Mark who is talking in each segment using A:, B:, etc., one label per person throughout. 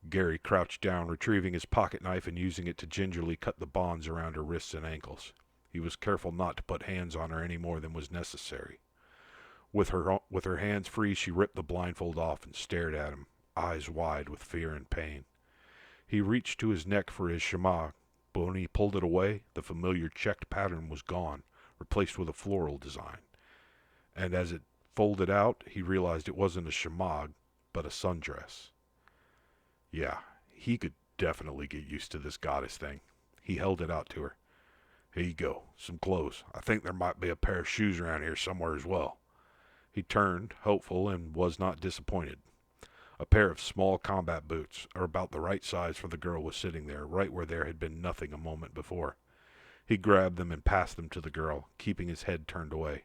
A: Gary crouched down, retrieving his pocket knife and using it to gingerly cut the bonds around her wrists and ankles. He was careful not to put hands on her any more than was necessary. With her hands free, she ripped the blindfold off and stared at him, eyes wide with fear and pain. He reached to his neck for his shemagh, but when he pulled it away, the familiar checked pattern was gone, replaced with a floral design. And as it folded out, he realized it wasn't a shemagh, but a sundress. Yeah, he could definitely get used to this goddess thing. He held it out to her. Here you go, some clothes. I think there might be a pair of shoes around here somewhere as well. He turned, hopeful, and was not disappointed. A pair of small combat boots, or about the right size for the girl, was sitting there, right where there had been nothing a moment before. He grabbed them and passed them to the girl, keeping his head turned away.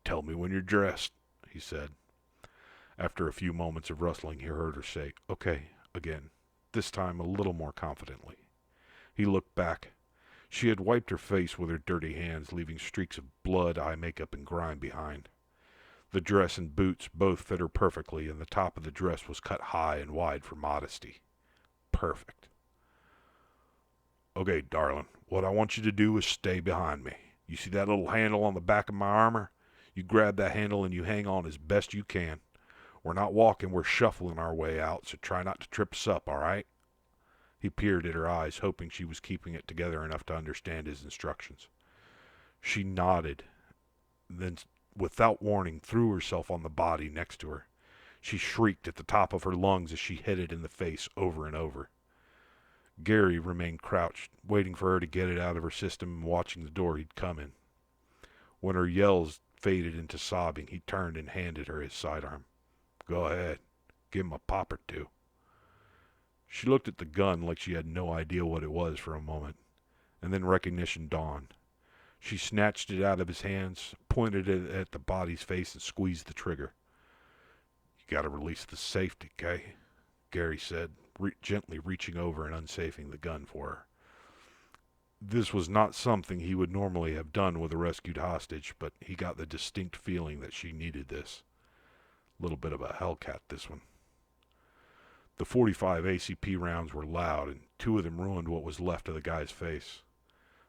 A: Tell me when you're dressed, he said. After a few moments of rustling, he heard her say, Okay, again, this time a little more confidently. He looked back. She had wiped her face with her dirty hands, leaving streaks of blood, eye makeup, and grime behind. The dress and boots both fit her perfectly, and the top of the dress was cut high and wide for modesty. Perfect. Okay, darling, what I want you to do is stay behind me. You see that little handle on the back of my armor? You grab that handle and you hang on as best you can. We're not walking, we're shuffling our way out, so try not to trip us up, all right? He peered at her eyes, hoping she was keeping it together enough to understand his instructions. She nodded, then, without warning, threw herself on the body next to her. She shrieked at the top of her lungs as she hit it in the face over and over. Gary remained crouched, waiting for her to get it out of her system and watching the door he'd come in. When her yells faded into sobbing, he turned and handed her his sidearm. Go ahead. Give him a pop or two. She looked at the gun like she had no idea what it was for a moment, and then recognition dawned. She snatched it out of his hands, pointed it at the body's face, and squeezed the trigger. You gotta release the safety, Kay, Gary said, gently reaching over and unsafing the gun for her. This was not something he would normally have done with a rescued hostage, but he got the distinct feeling that she needed this. A little bit of a Hellcat, this one. The 45 ACP rounds were loud, and two of them ruined what was left of the guy's face.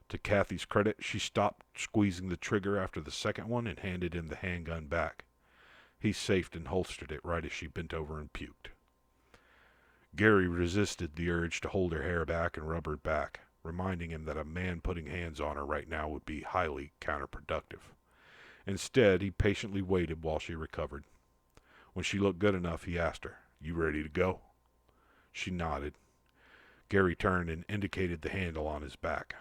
A: To Kathy's credit, she stopped squeezing the trigger after the second one and handed him the handgun back. He safed and holstered it right as she bent over and puked. Gary resisted the urge to hold her hair back and rub her back, reminding him that a man putting hands on her right now would be highly counterproductive. Instead, he patiently waited while she recovered. When she looked good enough, he asked her, You ready to go? She nodded. Gary turned and indicated the handle on his back.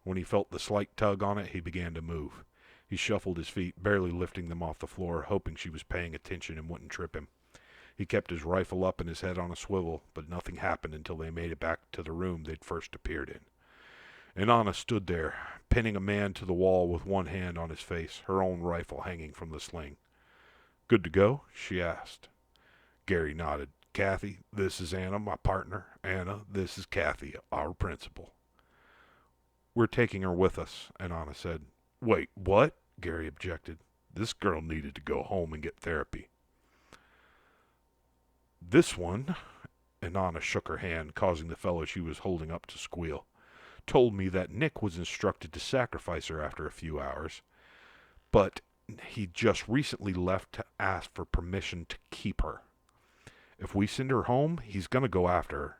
A: When he felt the slight tug on it, he began to move. He shuffled his feet, barely lifting them off the floor, hoping she was paying attention and wouldn't trip him. He kept his rifle up and his head on a swivel, but nothing happened until they made it back to the room they'd first appeared in. Inanna stood there, pinning a man to the wall with one hand on his face, her own rifle hanging from the sling. Good to go? She asked. Gary nodded. Kathy, this is Anna, my partner. Anna, this is Kathy, our principal. We're taking her with us, Inanna said. Wait, what? Gary objected. This girl needed to go home and get therapy. This one, Inanna shook her hand, causing the fellow she was holding up to squeal, told me that Nick was instructed to sacrifice her after a few hours, but he just recently left to ask for permission to keep her. If we send her home, he's going to go after her.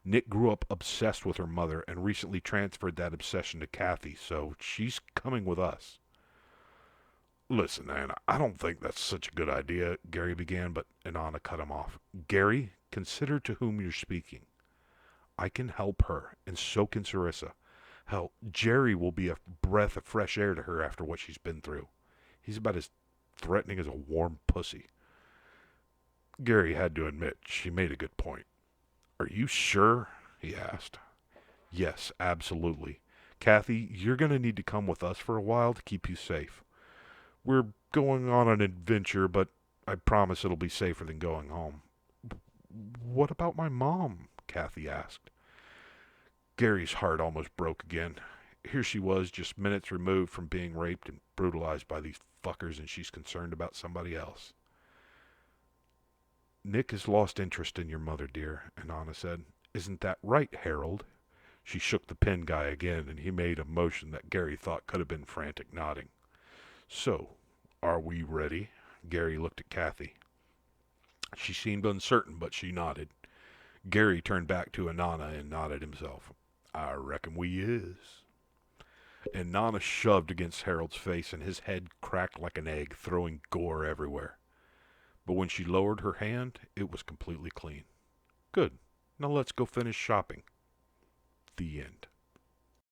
A: Nick grew up obsessed with her mother and recently transferred that obsession to Kathy, so she's coming with us. Listen, Anna, I don't think that's such a good idea, Gary began, but Inanna cut him off. Gary, consider to whom you're speaking. I can help her, and so can Sarissa. Hell, Jerry will be a breath of fresh air to her after what she's been through. He's about as threatening as a warm pussy. Gary had to admit she made a good point. Are you sure? He asked. Yes, absolutely. Kathy, you're going to need to come with us for a while to keep you safe. We're going on an adventure, but I promise it'll be safer than going home. What about my mom? Kathy asked. Gary's heart almost broke again. Here she was, just minutes removed from being raped and brutalized by these fuckers, and she's concerned about somebody else. Nick has lost interest in your mother, dear, Inanna said. Isn't that right, Harold? She shook the pen guy again, and he made a motion that Gary thought could have been frantic nodding. So, are we ready? Gary looked at Kathy. She seemed uncertain, but she nodded. Gary turned back to Inanna and nodded himself. I reckon we is. Inanna shoved against Harold's face, and his head cracked like an egg, throwing gore everywhere. But when she lowered her hand, it was completely clean. Good. Now let's go finish shopping. The end.